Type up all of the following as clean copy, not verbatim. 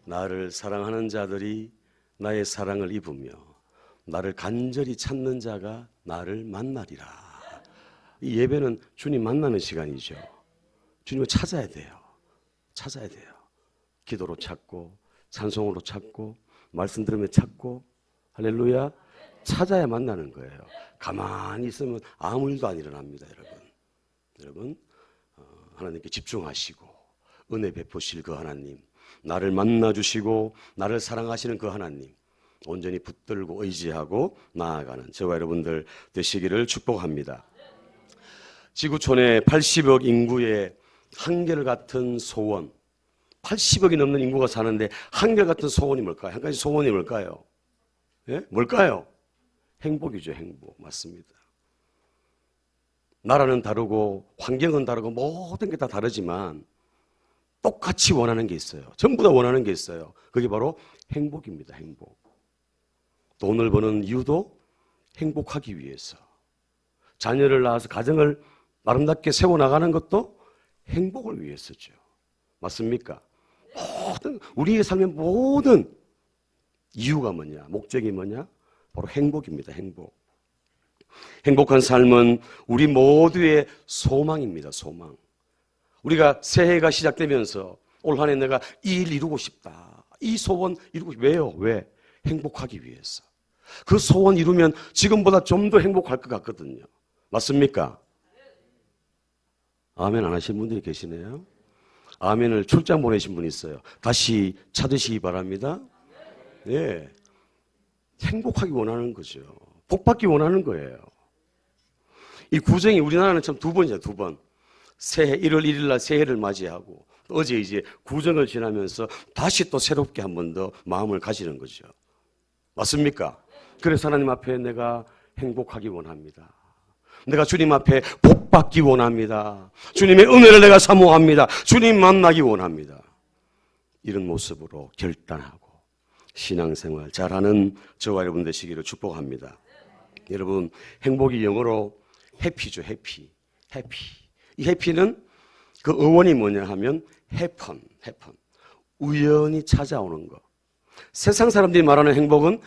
나를 사랑하는 자들이 나의 사랑을 입으며 나를 간절히 찾는 자가 나를 만나리라. 이 예배는 주님 만나는 시간이죠. 주님을 찾아야 돼요. 찾아야 돼요. 기도로 찾고 찬송으로 찾고 말씀 들으며 찾고 할렐루야. 찾아야 만나는 거예요. 가만히 있으면 아무 일도 안 일어납니다. 여러분 하나님께 집중하시고 은혜 베푸실 그 하나님, 나를 만나주시고 나를 사랑하시는 그 하나님 온전히 붙들고 의지하고 나아가는 저와 여러분들 되시기를 축복합니다. 지구촌의 80억 인구의 한결같은 소원, 80억이 넘는 인구가 사는데 한결같은 소원이 뭘까요? 한 가지 소원이 뭘까요? 예? 뭘까요? 행복이죠. 행복. 맞습니다. 나라는 다르고 환경은 다르고 모든 게 다 다르지만 똑같이 원하는 게 있어요. 전부 다 원하는 게 있어요. 그게 바로 행복입니다. 행복. 돈을 버는 이유도 행복하기 위해서. 자녀를 낳아서 가정을 아름답게 세워나가는 것도 행복을 위해서죠. 맞습니까? 모든 우리의 삶의 모든 이유가 뭐냐? 목적이 뭐냐? 바로 행복입니다. 행복. 행복한 삶은 우리 모두의 소망입니다. 소망. 우리가 새해가 시작되면서 올 한 해 내가 이 일 이루고 싶다. 이 소원 이루고 싶다. 왜요? 왜? 행복하기 위해서. 그 소원 이루면 지금보다 좀 더 행복할 것 같거든요. 맞습니까? 아멘 안 하신 분들이 계시네요. 아멘을 출장 보내신 분이 있어요. 다시 찾으시기 바랍니다. 네. 행복하기 원하는 거죠. 복받기 원하는 거예요. 이 구정이 우리나라는 참 두 번이죠. 두 번. 새해 1월 1일 날 새해를 맞이하고 어제 이제 구정을 지나면서 다시 또 새롭게 한 번 더 마음을 가지는 거죠. 맞습니까? 그래서 하나님 앞에 내가 행복하기 원합니다. 내가 주님 앞에 복받기 원합니다. 주님의 은혜를 내가 사모합니다. 주님 만나기 원합니다. 이런 모습으로 결단하고 신앙생활 잘하는 저와 여러분 되시기를 축복합니다. 여러분 행복이 영어로 해피죠. 해피. 이 해피는 그 어원이 뭐냐 하면 해펀. 우연히 찾아오는 거. 세상 사람들이 말하는 행복은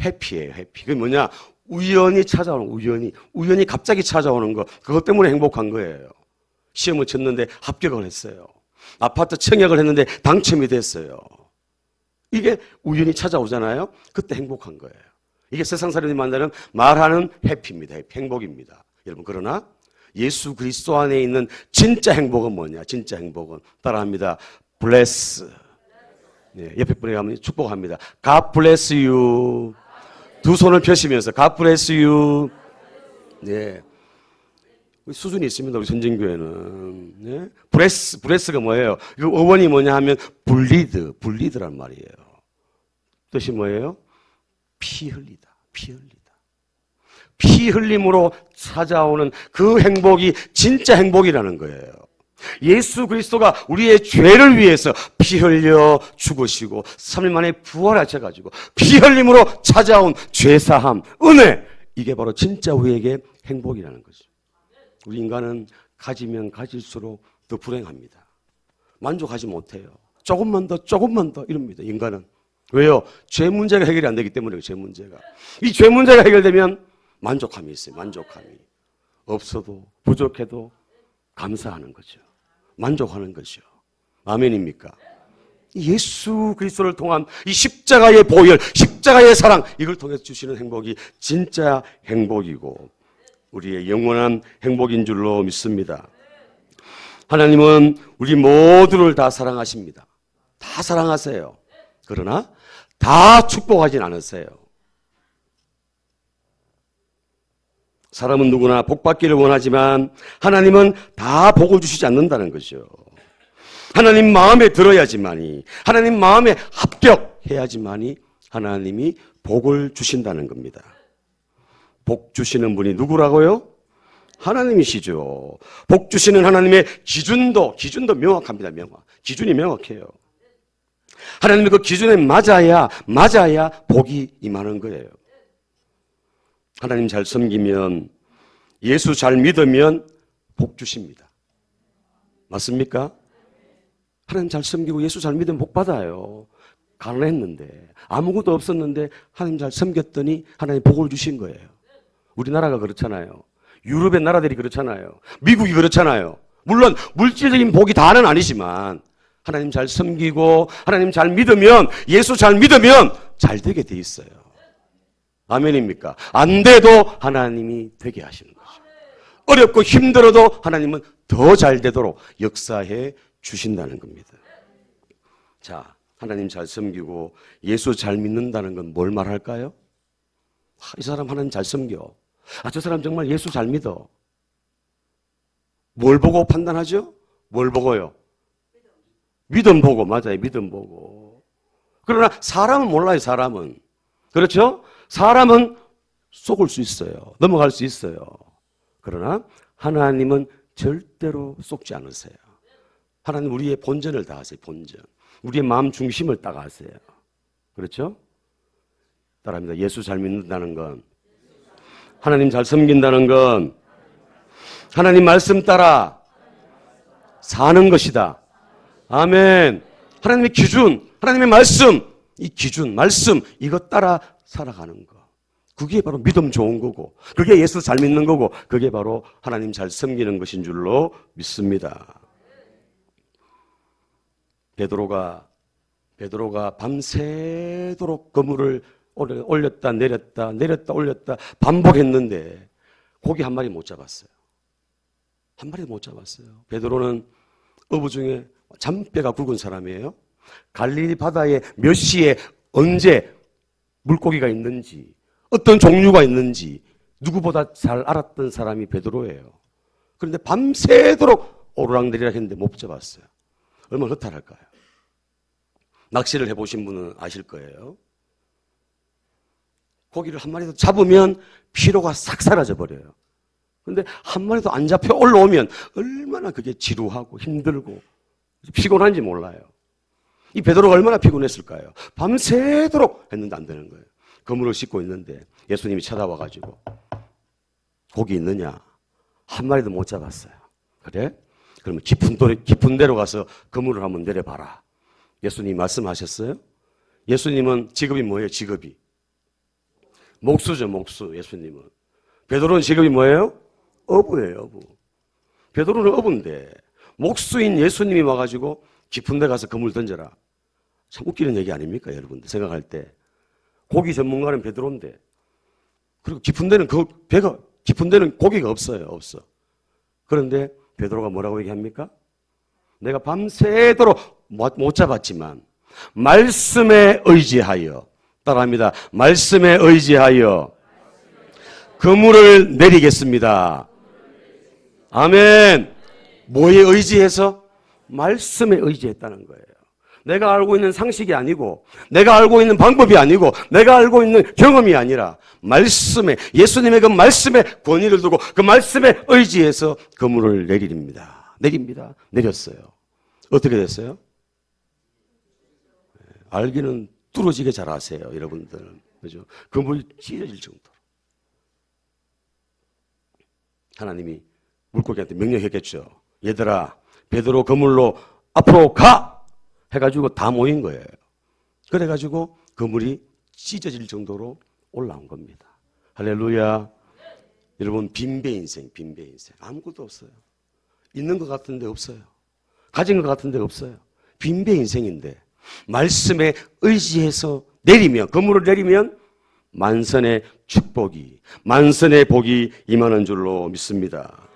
해피예요. 해피. 그게 뭐냐? 우연히 찾아오는 거. 우연히 갑자기 찾아오는 거. 그것 때문에 행복한 거예요. 시험을 쳤는데 합격을 했어요. 아파트 청약을 했는데 당첨이 됐어요. 이게 우연히 찾아오잖아요. 그때 행복한 거예요. 이게 세상 사람들이 말하는 해피입니다. 행복입니다. 여러분 그러나 예수 그리스도 안에 있는 진짜 행복은 뭐냐? 진짜 행복은 따라합니다. bless. 네, 옆에 분에게 한번 축복합니다. God bless you. 두 손을 펴시면서 God bless you. 네. 수준이 있습니다. 우리 선진교회는. 네? bless가 뭐예요? 이 어원이 뭐냐 하면 bleed란 말이에요. 뜻이 뭐예요? 피 흘리다. 피 흘림으로 찾아오는 그 행복이 진짜 행복이라는 거예요. 예수 그리스도가 우리의 죄를 위해서 피 흘려 죽으시고 3일 만에 부활하셔가지고 피 흘림으로 찾아온 죄사함, 은혜, 이게 바로 진짜 우리에게 행복이라는 거죠. 우리 인간은 가지면 가질수록 더 불행합니다. 만족하지 못해요. 조금만 더 이럽니다. 인간은. 왜요? 죄 문제가 해결이 안 되기 때문에 죄 문제가. 이 죄 문제가 해결되면 만족함이 있어요. 만족함이. 없어도 부족해도 감사하는 거죠. 만족하는 거죠. 아멘입니까? 예수 그리스도를 통한 이 십자가의 보혈, 십자가의 사랑, 이걸 통해서 주시는 행복이 진짜 행복이고 우리의 영원한 행복인 줄로 믿습니다. 하나님은 우리 모두를 다 사랑하십니다. 다 사랑하세요. 그러나 다 축복하진 않으세요. 사람은 누구나 복받기를 원하지만 하나님은 다 복을 주시지 않는다는 거죠. 하나님 마음에 들어야지만이, 하나님 마음에 합격해야지만이 하나님이 복을 주신다는 겁니다. 복 주시는 분이 누구라고요? 하나님이시죠. 복 주시는 하나님의 기준도 명확합니다. 기준이 명확해요. 하나님의 그 기준에 맞아야 복이 임하는 거예요. 하나님 잘 섬기면, 예수 잘 믿으면 복 주십니다. 맞습니까? 하나님 잘 섬기고 예수 잘 믿으면 복 받아요. 가난했는데 아무것도 없었는데 하나님 잘 섬겼더니 하나님 복을 주신 거예요. 우리나라가 그렇잖아요. 유럽의 나라들이 그렇잖아요. 미국이 그렇잖아요. 물론 물질적인 복이 다는 아니지만 하나님 잘 섬기고 하나님 잘 믿으면, 예수 잘 믿으면 잘 되게 돼 있어요. 아멘입니까? 안 돼도 하나님이 되게 하시는 거죠. 어렵고 힘들어도 하나님은 더 잘 되도록 역사해 주신다는 겁니다. 자, 하나님 잘 섬기고 예수 잘 믿는다는 건 뭘 말할까요? 이 사람 하나님 잘 섬겨. 저 사람 정말 예수 잘 믿어. 뭘 보고 판단하죠? 뭘 보고요? 믿음 보고. 맞아요. 믿음 보고. 그러나 사람은 몰라요. 사람은. 그렇죠? 사람은 속을 수 있어요. 넘어갈 수 있어요. 그러나 하나님은 절대로 속지 않으세요. 하나님 우리의 본전을 다 아세요. 본전. 우리의 마음 중심을 딱 아세요. 그렇죠? 따라합니다. 예수 잘 믿는다는 건, 하나님 잘 섬긴다는 건, 하나님 말씀 따라 사는 것이다. 아멘. 하나님의 기준, 하나님의 말씀, 이 기준, 말씀, 이것 따라 살아가는 거. 그게 바로 믿음 좋은 거고, 그게 예수 잘 믿는 거고, 그게 바로 하나님 잘 섬기는 것인 줄로 믿습니다. 베드로가 밤새도록 그물을 올렸다 내렸다 올렸다 반복했는데 고기 한 마리 못 잡았어요. 한 마리 못 잡았어요. 베드로는 어부 중에 잔뼈가 굵은 사람이에요. 갈릴리 바다에 몇 시에 언제 물고기가 있는지, 어떤 종류가 있는지 누구보다 잘 알았던 사람이 베드로예요. 그런데 밤새도록 오르락내리락 했는데 못 잡았어요. 얼마나 허탈할까요? 낚시를 해보신 분은 아실 거예요. 고기를 한 마리도 잡으면 피로가 싹 사라져 버려요. 그런데 한 마리도 안 잡혀 올라오면 얼마나 그게 지루하고 힘들고 피곤한지 몰라요. 이 베드로가 얼마나 피곤했을까요? 밤새도록 했는데 안 되는 거예요. 그물을 씻고 있는데 예수님이 쳐다와가지고 고기 있느냐? 한 마리도 못 잡았어요. 그래? 그러면 깊은 데로 가서 그물을 한번 내려봐라. 예수님이 말씀하셨어요. 예수님은 직업이 뭐예요? 직업이 목수죠. 목수. 예수님은. 베드로는 직업이 뭐예요? 어부예요. 어부. 베드로는 어부인데 목수인 예수님이 와가지고 깊은 데 가서 그물 던져라. 참 웃기는 얘기 아닙니까? 여러분들 생각할 때. 고기 전문가는 베드로인데, 그리고 깊은 데는 깊은 데는 고기가 없어요. 없어. 그런데 베드로가 뭐라고 얘기합니까? 내가 밤새도록 못 잡았지만 말씀에 의지하여, 따라합니다. 말씀에 의지하여 그물을 내리겠습니다. 아멘. 뭐에 의지해서? 말씀에 의지했다는 거예요. 내가 알고 있는 상식이 아니고, 내가 알고 있는 방법이 아니고, 내가 알고 있는 경험이 아니라 말씀에, 예수님의 그 말씀에 권위를 두고 그 말씀에 의지해서 그물을 내립니다. 내렸어요. 어떻게 됐어요? 알기는 뚫어지게 잘 아세요, 여러분들은. 그죠? 그물이 찢어질 정도로. 하나님이 물고기한테 명령했겠죠. 얘들아, 베드로 그물로 앞으로 가! 해가지고 다 모인 거예요. 그래가지고 그물이 찢어질 정도로 올라온 겁니다. 할렐루야. 여러분, 빈배 인생. 아무것도 없어요. 있는 것 같은데 없어요. 가진 것 같은데 없어요. 빈배 인생인데 말씀에 의지해서 그물을 내리면 만선의 축복이, 만선의 복이 임하는 줄로 믿습니다.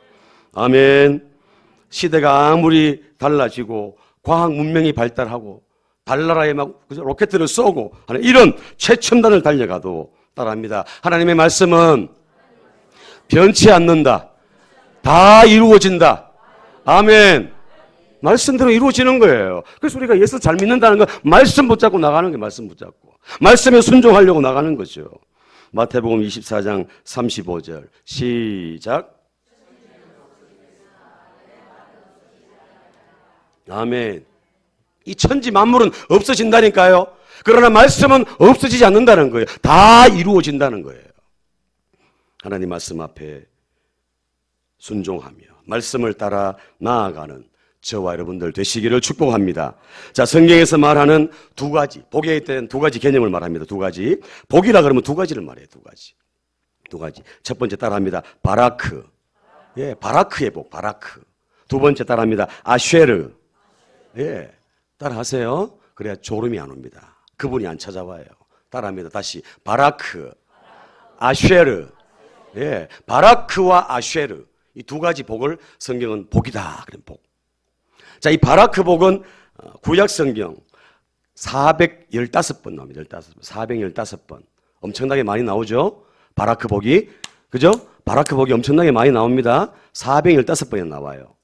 아멘. 시대가 아무리 달라지고 과학 문명이 발달하고 달나라에 막 로켓을 쏘고 하는 이런 최첨단을 달려가도, 따라합니다. 하나님의 말씀은 변치 않는다. 다 이루어진다. 아멘. 말씀대로 이루어지는 거예요. 그래서 우리가 예수 잘 믿는다는 건 말씀 붙잡고 나가는 게, 말씀 붙잡고 말씀에 순종하려고 나가는 거죠. 마태복음 24장 35절 시작. 아멘. 이 천지 만물은 없어진다니까요. 그러나 말씀은 없어지지 않는다는 거예요. 다 이루어진다는 거예요. 하나님 말씀 앞에 순종하며 말씀을 따라 나아가는 저와 여러분들 되시기를 축복합니다. 자, 성경에서 말하는 두 가지, 복에 대한 두 가지 개념을 말합니다. 두 가지. 복이라 그러면 두 가지를 말해요. 두 가지. 두 가지. 첫 번째 따라합니다. 바라크. 예, 바라크의 복, 바라크. 두 번째 따라합니다. 아쉐르. 예, 따라하세요. 그래야 졸음이 안 옵니다. 그분이 안 찾아와요. 따라합니다. 다시. 바라크. 아쉐르. 예, 바라크와 아쉐르. 이 두 가지 복을 성경은 복이다. 그런 복. 자, 이 바라크 복은 구약 성경 415번 나옵니다. 415번. 엄청나게 많이 나오죠? 바라크 복이. 그죠? 바라크 복이 엄청나게 많이 나옵니다. 415번이 나와요.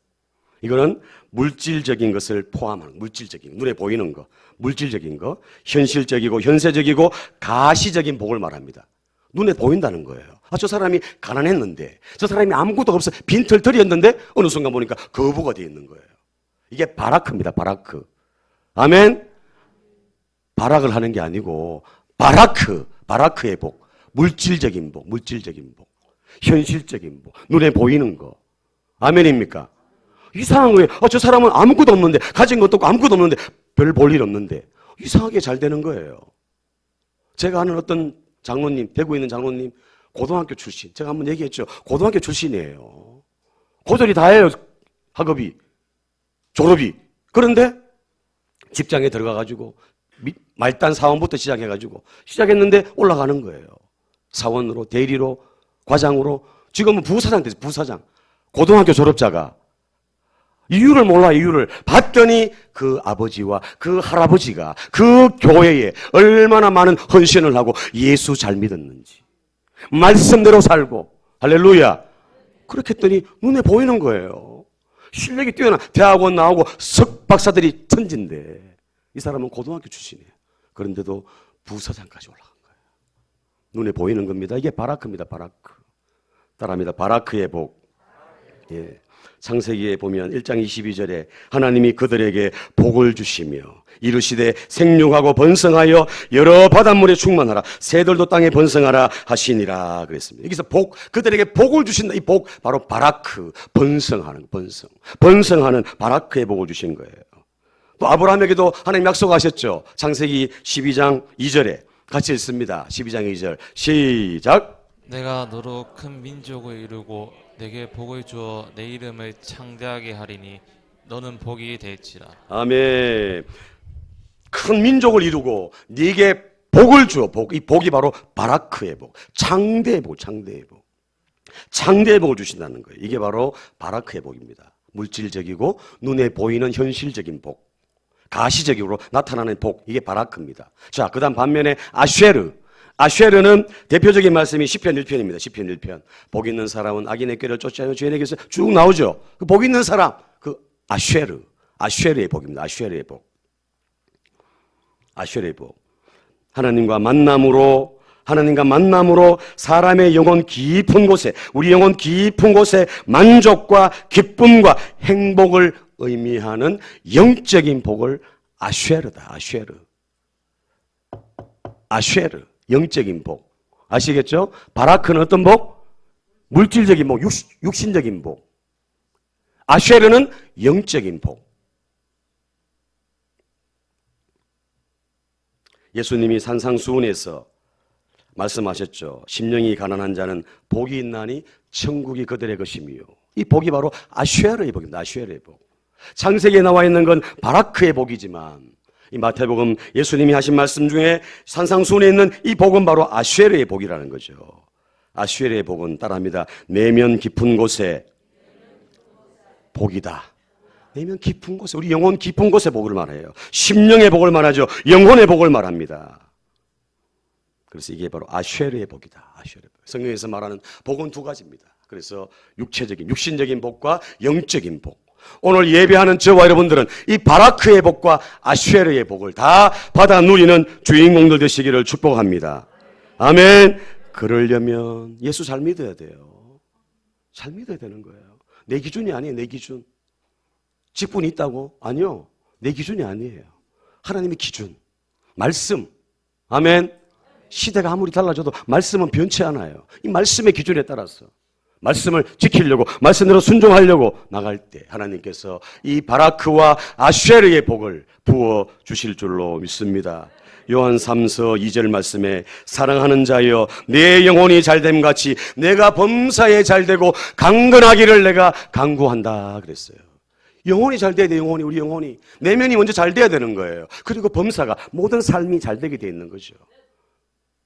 이거는 물질적인 것을 포함하는, 물질적인, 눈에 보이는 거, 물질적인 거, 현실적이고 현세적이고 가시적인 복을 말합니다. 눈에 보인다는 거예요. 아, 저 사람이 가난했는데, 저 사람이 아무것도 없어 빈털털이었는데 어느 순간 보니까 거부가 되어 있는 거예요. 이게 바라크입니다. 바라크. 아멘. 바락을 하는 게 아니고 바라크, 바라크의 복, 물질적인 복, 물질적인 복, 현실적인 복, 눈에 보이는 거. 아멘입니까? 이상한 거예요. 저 사람은 아무것도 없는데, 가진 것도 없고 아무것도 없는데, 별 볼 일 없는데 이상하게 잘 되는 거예요. 제가 아는 어떤 장로님, 대구에 있는 장로님, 고등학교 출신. 제가 한번 얘기했죠. 고등학교 출신이에요. 고졸이 다예요. 학업이, 졸업이. 그런데 직장에 들어가가지고 말단 사원부터 시작해가지고 시작했는데 올라가는 거예요. 사원으로, 대리로, 과장으로. 지금은 부사장 됐어요. 부사장. 고등학교 졸업자가. 이유를 몰라, 이유를. 봤더니 그 아버지와 그 할아버지가 그 교회에 얼마나 많은 헌신을 하고 예수 잘 믿었는지. 말씀대로 살고. 할렐루야. 그렇게 했더니 눈에 보이는 거예요. 실력이 뛰어나. 대학원 나오고 석박사들이 천진데 이 사람은 고등학교 출신이에요. 그런데도 부사장까지 올라간 거예요. 눈에 보이는 겁니다. 이게 바라크입니다. 바라크. 따라합니다. 바라크의 복. 예. 창세기에 보면 1장 22절에 하나님이 그들에게 복을 주시며 이르시되 생육하고 번성하여 여러 바닷물에 충만하라 새들도 땅에 번성하라 하시니라 그랬습니다. 여기서 복, 그들에게 복을 주신다. 이 복 바로 바라크, 번성하는 번성하는 바라크의 복을 주신 거예요. 또 아브라함에게도 하나님 약속하셨죠. 창세기 12장 2절에 같이 읽습니다. 12장 2절 시작. 내가 너로 큰 민족을 이루고 내게 복을 주어 내 이름을 창대하게 하리니 너는 복이 될지라. 아멘. 큰 민족을 이루고 네게 복을 주어. 복. 이 복이 바로 바라크의 복, 창대의 복, 창대의 복. 창대의 복을 주신다는 거예요. 이게 바로 바라크의 복입니다. 물질적이고 눈에 보이는 현실적인 복, 가시적으로 나타나는 복, 이게 바라크입니다. 자, 그 다음 반면에 아쉐르. 아쉐르는 대표적인 말씀이 시편 1편입니다. 시편 1편. 복 있는 사람은 악인의 꾀를 쫓아내어 죄인에게서 쭉 나오죠. 그 복 있는 사람, 그 아쉐르. 아쉐르의 복입니다. 아쉐르의 복. 아쉐르의 복. 하나님과 만남으로 사람의 영혼 깊은 곳에, 우리 영혼 깊은 곳에 만족과 기쁨과 행복을 의미하는 영적인 복을 아쉐르다. 아쉐르. 아쉐르. 영적인 복. 아시겠죠? 바라크는 어떤 복? 물질적인 복, 육신적인 복. 아쉐르는 영적인 복. 예수님이 산상수훈에서 말씀하셨죠. 심령이 가난한 자는 복이 있나니 천국이 그들의 것이며. 이 복이 바로 아쉐르의 복입니다. 아쉐르의 복. 창세기에 나와 있는 건 바라크의 복이지만 이 마태복음 예수님이 하신 말씀 중에 산상수훈에 있는 이 복은 바로 아쉐르의 복이라는 거죠. 아쉐르의 복은 따라합니다. 내면 깊은 곳에 복이다. 내면 깊은 곳에, 우리 영혼 깊은 곳에 복을 말해요. 심령의 복을 말하죠. 영혼의 복을 말합니다. 그래서 이게 바로 아쉐르의 복이다. 아쉐르의 복. 성경에서 말하는 복은 두 가지입니다. 그래서 육신적인 복과 영적인 복. 오늘 예배하는 저와 여러분들은 이 바라크의 복과 아쉐르의 복을 다 받아 누리는 주인공들 되시기를 축복합니다. 아멘. 그러려면 예수 잘 믿어야 돼요. 잘 믿어야 되는 거예요. 내 기준이 아니에요. 내 기준. 직분이 있다고? 아니요. 내 기준이 아니에요. 하나님의 기준. 말씀. 아멘. 시대가 아무리 달라져도 말씀은 변치 않아요. 이 말씀의 기준에 따라서 말씀을 지키려고 말씀대로 순종하려고 나갈 때 하나님께서 이 바라크와 아쉐르의 복을 부어 주실 줄로 믿습니다. 요한 3서 2절 말씀에 사랑하는 자여 내 영혼이 잘됨 같이 내가 범사에 잘되고 강건하기를 내가 간구한다 그랬어요. 영혼이 잘 돼야 돼. 영혼이, 우리 영혼이 내면이 먼저 잘 돼야 되는 거예요. 그리고 범사가 모든 삶이 잘 되게 돼 있는 거죠.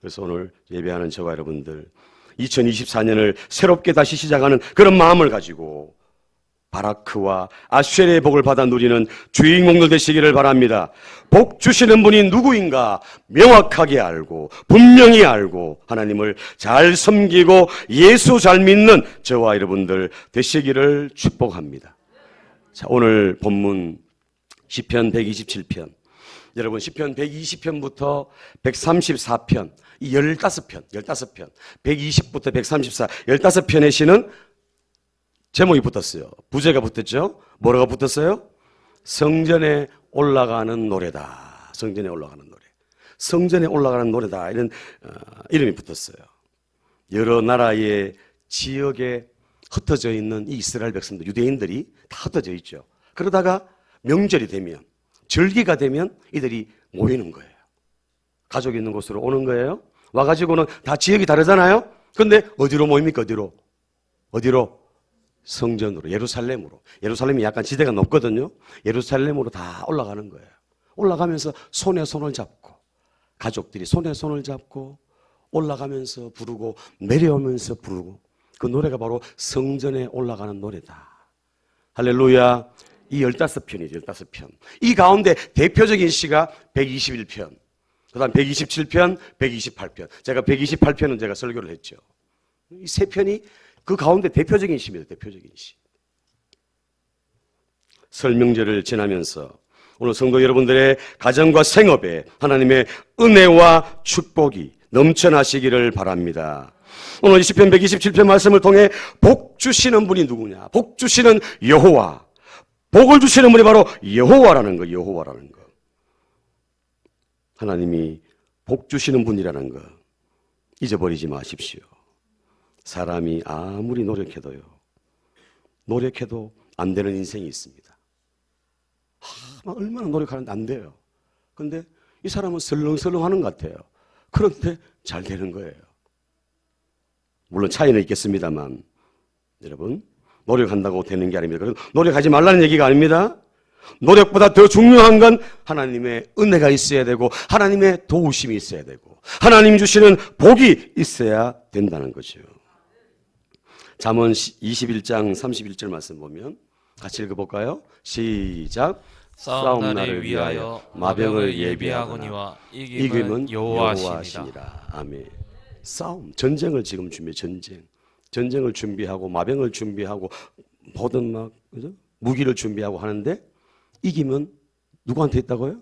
그래서 오늘 예배하는 저와 여러분들 2024년을 새롭게 다시 시작하는 그런 마음을 가지고 바라크와 아쉐르의 복을 받아 누리는 주인공들 되시기를 바랍니다. 복 주시는 분이 누구인가 명확하게 알고 분명히 알고 하나님을 잘 섬기고 예수 잘 믿는 저와 여러분들 되시기를 축복합니다. 자, 오늘 본문 시편 127편. 여러분 시편 120편부터 134편, 이 15편, 120부터 134, 15편의 시는 제목이 붙었어요. 부제가 붙었죠. 뭐라고 붙었어요? 성전에 올라가는 노래다. 성전에 올라가는 노래. 성전에 올라가는 노래다. 이런 이름이 붙었어요. 여러 나라의 지역에 흩어져 있는 이 이스라엘 백성들, 유대인들이 다 흩어져 있죠. 그러다가 명절이 되면, 절기가 되면 이들이 모이는 거예요. 가족이 있는 곳으로 오는 거예요. 와가지고는 다 지역이 다르잖아요. 근데 어디로 모입니까? 어디로? 성전으로, 예루살렘으로. 예루살렘이 약간 지대가 높거든요. 예루살렘으로 다 올라가는 거예요. 올라가면서 손에 손을 잡고, 가족들이 손에 손을 잡고 올라가면서 부르고 내려오면서 부르고, 그 노래가 바로 성전에 올라가는 노래다. 할렐루야. 이 15편이죠. 15편. 이 가운데 대표적인 시가 121편, 그 다음 127편, 128편. 제가 128편은 제가 설교를 했죠. 이 세 편이 그 가운데 대표적인 시입니다. 대표적인 시. 설명절을 지나면서 오늘 성도 여러분들의 가정과 생업에 하나님의 은혜와 축복이 넘쳐나시기를 바랍니다. 오늘 시편 127편 말씀을 통해 복 주시는 분이 누구냐? 복 주시는 여호와. 복을 주시는 분이 바로 여호와라는 거, 여호와라는 거. 하나님이 복 주시는 분이라는 거 잊어버리지 마십시오. 사람이 아무리 노력해도 안 되는 인생이 있습니다. 얼마나 노력하는데 안 돼요. 근데 이 사람은 설렁설렁 하는 것 같아요. 그런데 잘 되는 거예요. 물론 차이는 있겠습니다만, 여러분, 노력한다고 되는 게 아닙니다. 그래서 노력하지 말라는 얘기가 아닙니다. 노력보다 더 중요한 건 하나님의 은혜가 있어야 되고, 하나님의 도우심이 있어야 되고, 하나님 주시는 복이 있어야 된다는 거죠. 잠언 21장 31절 말씀 보면 같이 읽어볼까요? 시작. 싸움 날을 위하여 마병을 예비하거니와 이김은 여호와시니라. 아멘. 싸움, 전쟁을 지금 전쟁을 준비하고 마병을 준비하고 모든 막 그죠? 무기를 준비하고 하는데 이김은 누구한테 있다고요?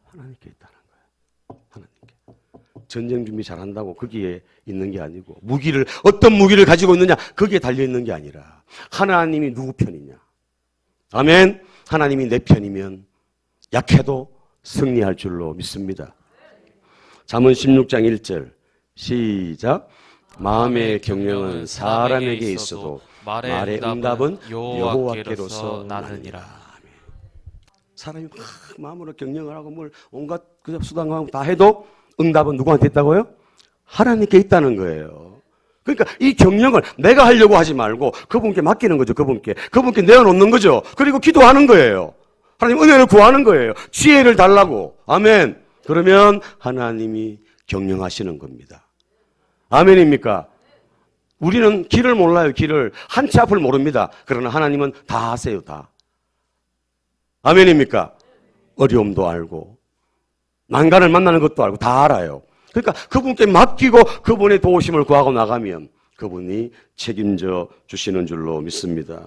하나님께 있다는 거예요. 하나님께. 전쟁 준비 잘한다고 거기에 있는 게 아니고, 어떤 무기를 가지고 있느냐 거기에 달려 있는 게 아니라 하나님이 누구 편이냐. 아멘. 하나님이 내 편이면 약해도 승리할 줄로 믿습니다. 잠언 16장 1절 시작. 마음의 경영은 사람에게 있어도 말의 응답은 여호와께로서 나느니라. 사람이 막 마음으로 경영을 하고 뭘 온갖 수단하고 다 해도 응답은 누구한테 있다고요? 하나님께 있다는 거예요. 그러니까 이 경영을 내가 하려고 하지 말고 그분께 맡기는 거죠. 그분께 내어놓는 거죠. 그리고 기도하는 거예요. 하나님 은혜를 구하는 거예요. 지혜를 달라고. 아멘. 그러면 하나님이 경영하시는 겁니다. 아멘입니까? 우리는 길을 몰라요. 길을 한 치 앞을 모릅니다. 그러나 하나님은 다 아세요. 다. 아멘입니까? 어려움도 알고 난간을 만나는 것도 알고 다 알아요. 그러니까 그분께 맡기고 그분의 도우심을 구하고 나가면 그분이 책임져 주시는 줄로 믿습니다.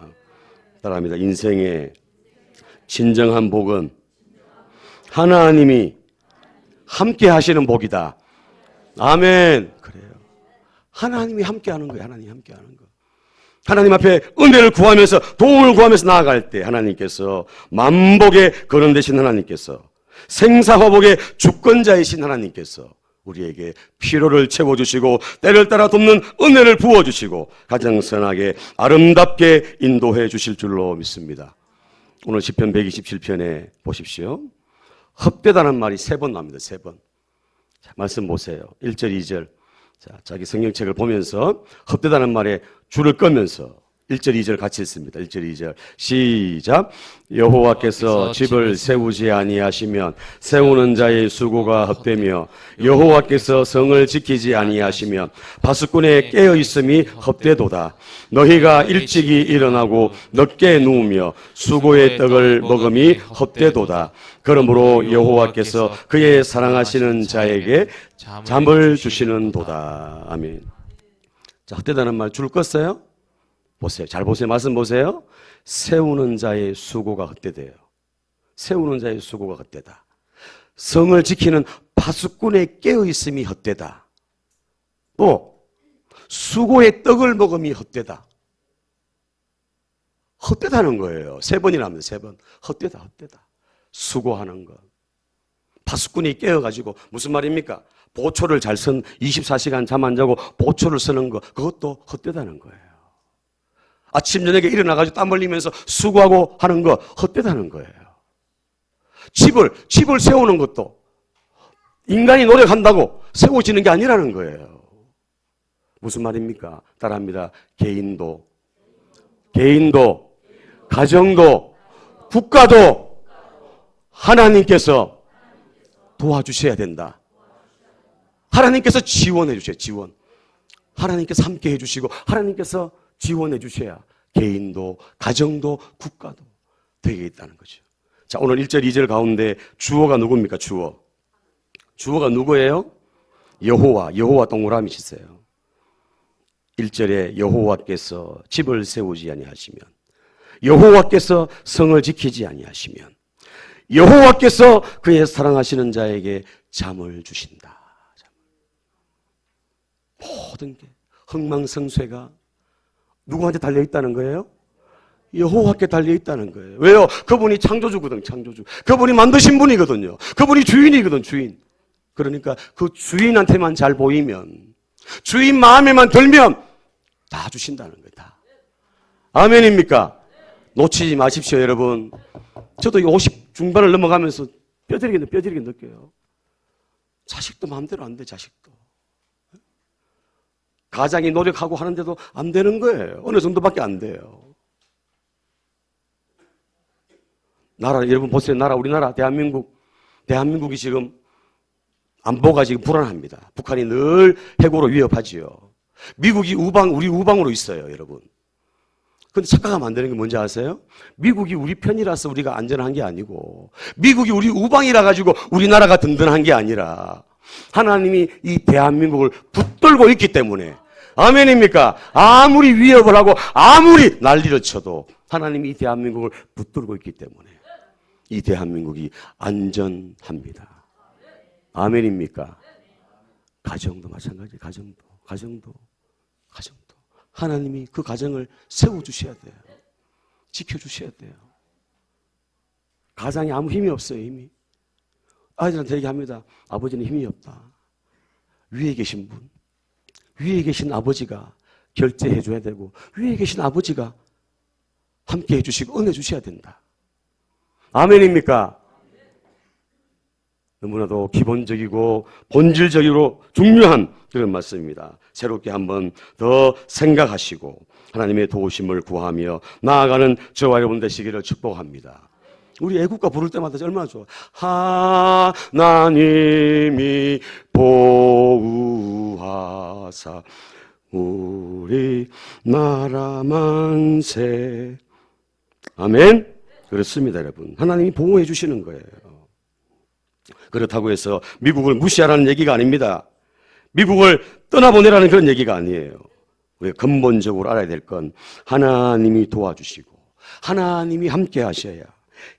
따라합니다. 인생의 진정한 복은 하나님이 함께 하시는 복이다. 아멘. 그래요. 하나님이 함께 하는 거예요. 하나님이 함께 하는 거. 하나님 앞에 은혜를 구하면서 도움을 구하면서 나아갈 때 하나님께서 만복의 근원 되신 하나님께서 생사화복의 주권자이신 하나님께서 우리에게 피로를 채워주시고 때를 따라 돕는 은혜를 부어주시고 가장 선하게 아름답게 인도해 주실 줄로 믿습니다. 오늘 시편 127편에 보십시오. 헛되다는 말이 3번 나옵니다. 3번. 자, 말씀 보세요. 1절, 2절. 자, 자기 성경책을 보면서 헛되다는 말에 줄을 끄면서 1절, 2절 같이 읽습니다. 1절, 2절. 시작. 여호와께서 집을 세우지 아니하시면 세우는 자의 수고가 헛되며 여호와께서 성을 지키지 아니하시면 바수꾼의 깨어 있음이 헛되도다. 너희가 일찍이 일어나고 늦게 누우며 수고의 떡을 먹음이 헛되도다. 그러므로 여호와께서 그의 사랑하시는 자에게 잠을 주시는도다. 아멘. 자, 헛되다는 말 줄 껐어요? 보세요. 잘 보세요. 말씀 보세요. 세우는 자의 수고가 헛되대요. 세우는 자의 수고가 헛되다. 성을 지키는 바수꾼의 깨어있음이 헛되다. 또 수고의 떡을 먹음이 헛되다. 헛되다는 거예요. 3번이나 합니다. 3번. 헛되다. 헛되다. 수고하는 것. 바수꾼이 깨어가지고 무슨 말입니까? 보초를 잘 쓴 24시간 잠 안 자고 보초를 쓰는 것. 그것도 헛되다는 거예요. 아침 저녁에 일어나가지고 땀 흘리면서 수고하고 하는 거 헛되다는 거예요. 집을 세우는 것도 인간이 노력한다고 세워지는 게 아니라는 거예요. 무슨 말입니까? 따라합니다. 개인도, 가정도, 국가도 하나님께서 도와주셔야 된다. 하나님께서 지원해 주셔야 지원. 하나님께서 함께 해주시고 하나님께서 지원해 주셔야 개인도 가정도 국가도 되겠다는 거죠. 자, 오늘 1절 2절 가운데 주어가 누굽니까? 주어가 누구예요? 여호와 동그라미 치세요. 1절에 여호와께서 집을 세우지 아니하시면, 여호와께서 성을 지키지 아니하시면, 여호와께서 그의 사랑하시는 자에게 잠을 주신다. 모든 게 흥망성쇠가 누구한테 달려있다는 거예요? 여호와께 달려있다는 거예요. 왜요? 그분이 창조주거든. 창조주. 그분이 만드신 분이거든요. 그분이 주인이거든. 주인. 그러니까 그 주인한테만 잘 보이면, 주인 마음에만 들면 다 주신다는 거예요. 다. 아멘입니까? 놓치지 마십시오, 여러분. 저도 50 중반을 넘어가면서 뼈저리게 느껴요. 자식도 마음대로 안 돼. 자식도. 가장이 노력하고 하는데도 안 되는 거예요. 어느 정도밖에 안 돼요. 나라, 여러분 보세요. 우리나라, 대한민국이 지금 안보가 지금 불안합니다. 북한이 늘 핵으로 위협하지요. 미국이 우리 우방으로 있어요, 여러분. 근데 착각하면 안 되는 게 뭔지 아세요? 미국이 우리 편이라서 우리가 안전한 게 아니고, 미국이 우리 우방이라 가지고 우리나라가 든든한 게 아니라, 하나님이 이 대한민국을 붙들고 있기 때문에, 아멘입니까? 아무리 위협을 하고 아무리 난리를 쳐도 하나님이 이 대한민국을 붙들고 있기 때문에 이 대한민국이 안전합니다. 아멘입니까? 가정도 마찬가지. 가정도 하나님이 그 가정을 세워주셔야 돼요. 지켜주셔야 돼요. 가장이 아무 힘이 없어요. 힘이. 아이들한테 얘기합니다. 아버지는 힘이 없다. 위에 계신 분, 위에 계신 아버지가 결제해 줘야 되고, 위에 계신 아버지가 함께 해주시고 은혜 주셔야 된다. 아멘입니까? 너무나도 기본적이고 본질적으로 중요한 그런 말씀입니다. 새롭게 한번 더 생각하시고 하나님의 도우심을 구하며 나아가는 저와 여러분 되시기를 축복합니다. 우리 애국가 부를 때마다 얼마나 좋아. 하나님이 보호하사 우리 나라 만세. 아멘. 그렇습니다, 여러분. 하나님이 보호해 주시는 거예요. 그렇다고 해서 미국을 무시하라는 얘기가 아닙니다. 미국을 떠나보내라는 그런 얘기가 아니에요. 우리가 근본적으로 알아야 될 건 하나님이 도와주시고 하나님이 함께 하셔야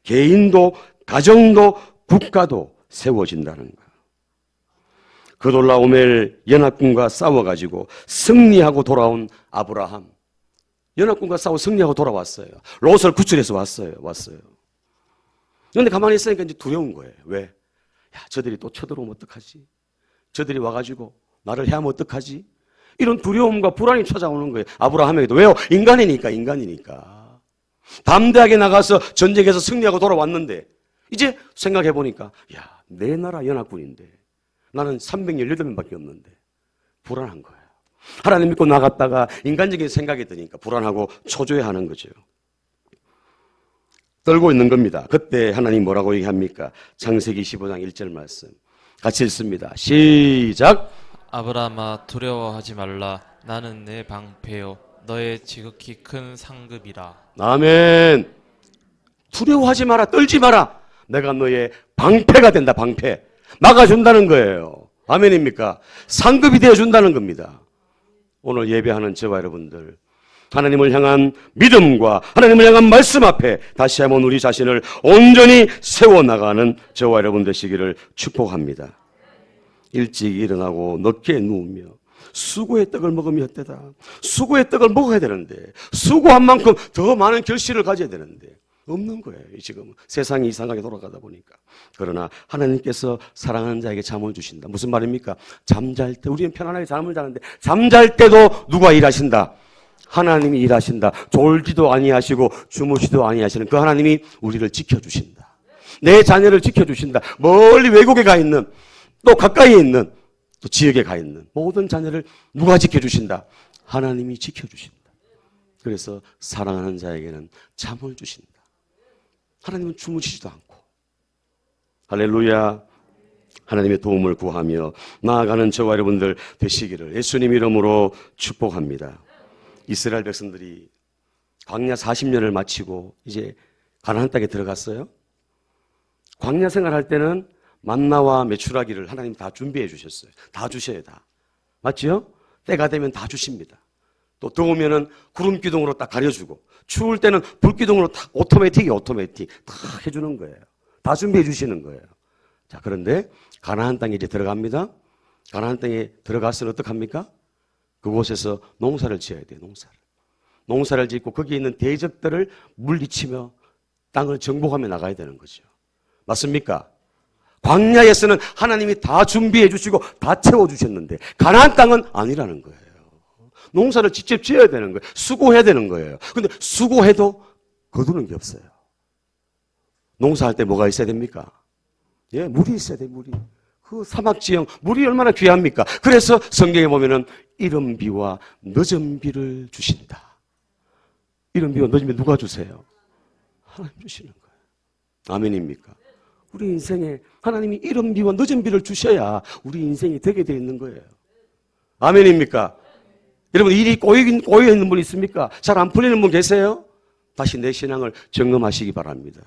개인도 가정도 국가도 세워진다는 거예요. 그돌라오멜 연합군과 싸워가지고 승리하고 돌아온 아브라함. 연합군과 싸워 승리하고 돌아왔어요. 롯을 구출해서 왔어요. 그런데 가만히 있으니까 이제 두려운 거예요. 왜? 야, 저들이 또 쳐들어오면 어떡하지? 저들이 와가지고 나를 해하면 어떡하지? 이런 두려움과 불안이 찾아오는 거예요. 아브라함에게도. 왜요? 인간이니까. 담대하게 나가서 전쟁에서 승리하고 돌아왔는데 이제 생각해보니까 내 나라 연합군인데 나는 318명밖에 없는데 불안한 거예요. 하나님 믿고 나갔다가 인간적인 생각이 드니까 불안하고 초조해하는 거죠. 떨고 있는 겁니다. 그때 하나님 뭐라고 얘기합니까? 창세기 15장 1절 말씀 같이 읽습니다. 시작. 아브라함아 두려워하지 말라. 나는 내 방패요 너의 지극히 큰 상급이라. 아멘. 두려워하지 마라. 떨지 마라. 내가 너의 방패가 된다. 방패. 막아준다는 거예요. 아멘입니까? 상급이 되어준다는 겁니다. 오늘 예배하는 저와 여러분들, 하나님을 향한 믿음과 하나님을 향한 말씀 앞에 다시 한번 우리 자신을 온전히 세워나가는 저와 여러분 되시기를 축복합니다. 일찍 일어나고 늦게 누우며 수고의 떡을 먹으며 헛되다. 수고의 떡을 먹어야 되는데 수고한 만큼 더 많은 결실을 가져야 되는데 없는 거예요. 지금 세상이 이상하게 돌아가다 보니까. 그러나 하나님께서 사랑하는 자에게 잠을 주신다. 무슨 말입니까? 잠잘 때 우리는 편안하게 잠을 자는데 잠잘 때도 누가 일하신다? 하나님이 일하신다. 졸지도 아니하시고 주무시도 아니하시는 그 하나님이 우리를 지켜주신다. 내 자녀를 지켜주신다. 멀리 외국에 가 있는 또 가까이에 있는 또 지역에 가 있는 모든 자녀를 누가 지켜주신다? 하나님이 지켜주신다. 그래서 사랑하는 자에게는 잠을 주신다. 하나님은 주무시지도 않고. 할렐루야. 하나님의 도움을 구하며 나아가는 저와 여러분들 되시기를 예수님 이름으로 축복합니다. 이스라엘 백성들이 광야 40년을 마치고 이제 가나안 땅에 들어갔어요. 광야 생활할 때는 만나와 메추라기를 하나님 다 준비해 주셨어요. 다 주셔요. 다. 맞지요? 때가 되면 다 주십니다. 또 더우면은 구름 기둥으로 딱 가려주고 추울 때는 불 기둥으로 딱 오토매틱 다 해주는 거예요. 다 준비해 주시는 거예요. 자, 그런데 가나안 땅에 이제 들어갑니다. 가나안 땅에 들어가서는 어떡합니까? 그곳에서 농사를 지어야 돼요. 농사를 짓고 거기에 있는 대적들을 물리치며 땅을 정복하며 나가야 되는 거죠. 맞습니까? 광야에서는 하나님이 다 준비해 주시고 다 채워주셨는데 가나안 땅은 아니라는 거예요. 농사를 직접 지어야 되는 거예요. 수고해야 되는 거예요. 그런데 수고해도 거두는 게 없어요. 농사할 때 뭐가 있어야 됩니까? 예, 물이 있어야 돼요. 물이. 그 사막 지형 물이 얼마나 귀합니까? 그래서 성경에 보면은 이른 비와 늦은 비를 주신다. 이른 비와 늦은 비 누가 주세요? 하나님 주시는 거예요. 아멘입니까? 우리 인생에 하나님이 이른 비와 늦은 비를 주셔야 우리 인생이 되게 되어 있는 거예요. 아멘입니까? 여러분 일이 꼬여 있는 분 있습니까? 잘 안 풀리는 분 계세요? 다시 내 신앙을 점검하시기 바랍니다.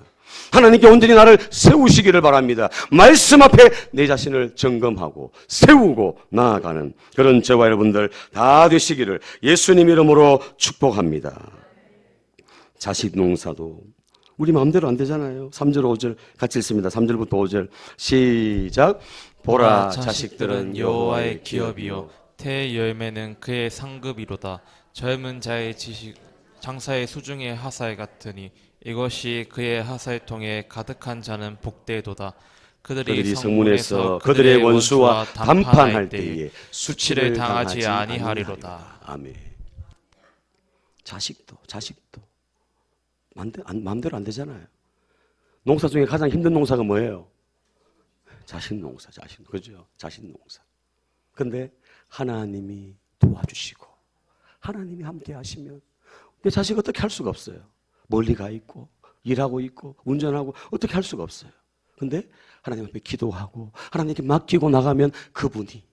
하나님께 온전히 나를 세우시기를 바랍니다. 말씀 앞에 내 자신을 점검하고 세우고 나아가는 그런 저와 여러분들 다 되시기를 예수님 이름으로 축복합니다. 자식 농사도 우리 마음대로 안 되잖아요. 3절 5절 같이 읽습니다. 3절부터 5절 시작. 보라 자식들은 여호와의 기업이요 태의 열매는 그의 상급이로다. 젊은 자의 지식 장사의 수중의 하사에 같으니 이것이 그의 하사통에 가득한 자는 복되도다. 그들이 성문에서 그들의 원수와 담판할 때에 수치를 당하지 아니하리로다. 아멘. 자식도 마음대로 안 되잖아요. 농사 중에 가장 힘든 농사가 뭐예요? 자식 농사. 그죠? 자식 농사. 근데 하나님이 도와주시고 하나님이 함께 하시면 내 자식 어떻게 할 수가 없어요. 멀리 가 있고 일하고 있고 운전하고 어떻게 할 수가 없어요. 근데 하나님 앞에 기도하고 하나님께 맡기고 나가면 그분이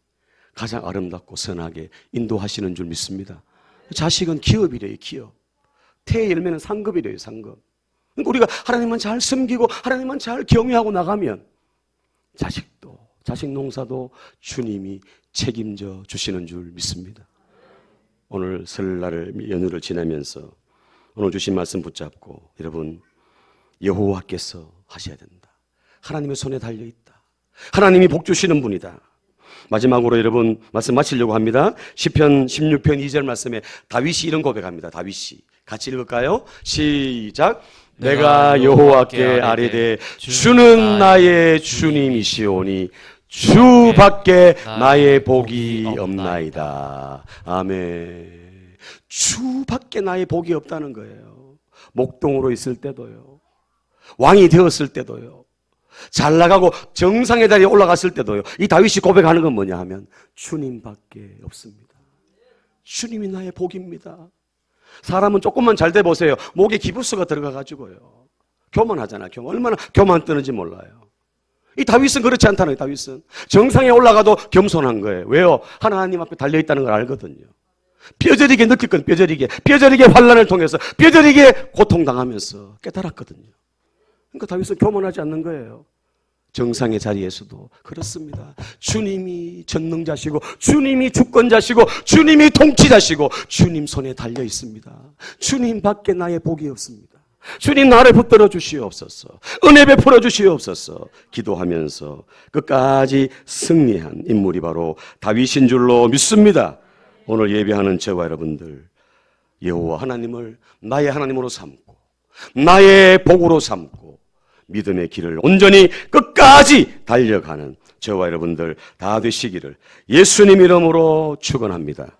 가장 아름답고 선하게 인도하시는 줄 믿습니다. 자식은 기업이래요. 기업. 태의 열매는 상급이래요. 상급. 그러니까 우리가 하나님만 잘 섬기고 하나님만 잘 경외하고 나가면 자식 농사도 주님이 책임져 주시는 줄 믿습니다. 오늘 설날을 연휴를 지나면서 오늘 주신 말씀 붙잡고 여러분 여호와께서 하셔야 된다. 하나님의 손에 달려있다. 하나님이 복 주시는 분이다. 마지막으로 여러분 말씀 마치려고 합니다. 시편 16편 2절 말씀에 다윗이 이런 고백합니다. 다윗이 같이 읽을까요? 시작. 내가 여호와께 아뢰되 주는 나의 주님이시오니 주밖에 나의 복이 없나이다. 아멘. 주밖에 나의 복이 없다는 거예요. 목동으로 있을 때도요. 왕이 되었을 때도요. 잘 나가고 정상의 자리에 올라갔을 때도요. 이 다윗이 고백하는 건 뭐냐 하면 주님밖에 없습니다. 주님이 나의 복입니다. 사람은 조금만 잘 돼 보세요. 목에 기부스가 들어가 가지고요. 교만하잖아. 얼마나 교만 뜨는지 몰라요. 이 다윗은 그렇지 않다는 거예요. 다윗은 정상에 올라가도 겸손한 거예요. 왜요? 하나님 앞에 달려 있다는 걸 알거든요. 뼈저리게 느낄 건 뼈저리게 환난을 통해서 뼈저리게 고통당하면서 깨달았거든요. 그러니까 다윗은 교만하지 않는 거예요. 정상의 자리에서도 그렇습니다. 주님이 전능자시고 주님이 주권자시고 주님이 통치자시고 주님 손에 달려 있습니다. 주님밖에 나의 복이 없습니다. 주님 나를 붙들어 주시옵소서. 은혜 베풀어 주시옵소서. 기도하면서 끝까지 승리한 인물이 바로 다윗인 줄로 믿습니다. 오늘 예배하는 저와 여러분들, 여호와 하나님을 나의 하나님으로 삼고 나의 복으로 삼고 믿음의 길을 온전히 끝까지 달려가는 저와 여러분들 다 되시기를 예수님 이름으로 축원합니다.